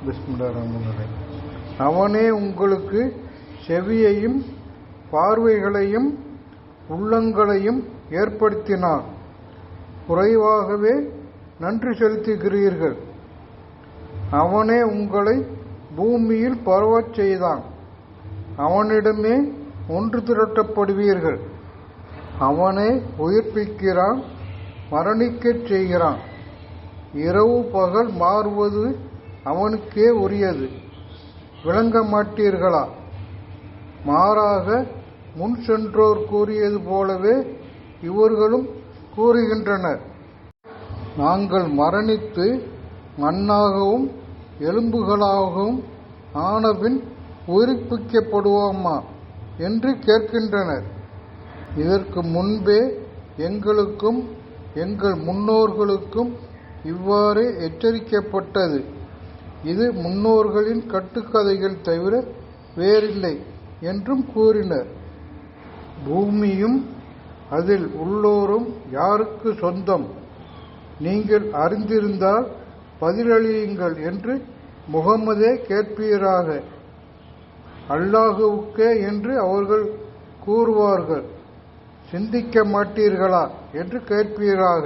பிஸ்மில்லாஹிர்ரஹ்மானிர்ரஹீம். அவனே உங்களுக்கு செவியையும் பார்வைகளையும் உள்ளங்களையும் ஏற்படுத்தினான். குறைவாகவே நன்றி செலுத்துகிறீர்கள். அவனே உங்களை பூமியில் பரவச் செய்தான். அவனிடமே ஒன்று திரட்டப்படுவீர்கள். அவனே உயிர்ப்பிக்கிறான், மரணிக்கச் செய்கிறான். இரவு பகல் மாறுவது அவனுக்கே உரியது. விளங்க மாட்டீர்களா? மாறாக முன் சென்றோர் கூறியது போலவே இவர்களும் கூறுகின்றனர். நாங்கள் மரணித்து மண்ணாகவும் எலும்புகளாகவும் ஆனபின் உயிர்ப்பிக்கப்படுவோமா என்று கேட்கின்றனர். இதற்கு முன்பே எங்களுக்கும் எங்கள் முன்னோர்களுக்கும் இவ்வாறு எச்சரிக்கப்பட்டது. இது முன்னோர்களின் கட்டுக்கதைகள் தவிர வேறில்லை என்றும் கூறினர். பூமியும் அதில் உள்ளோரும் யாருக்கு சொந்தம்? நீங்கள் அறிந்திருந்தால் பதிலளியுங்கள் என்று முகம்மதே கேட்பீராக. அல்லாஹுவுக்கே என்று அவர்கள் கூறுவார்கள். சிந்திக்க மாட்டீர்களா என்று கேட்பீராக.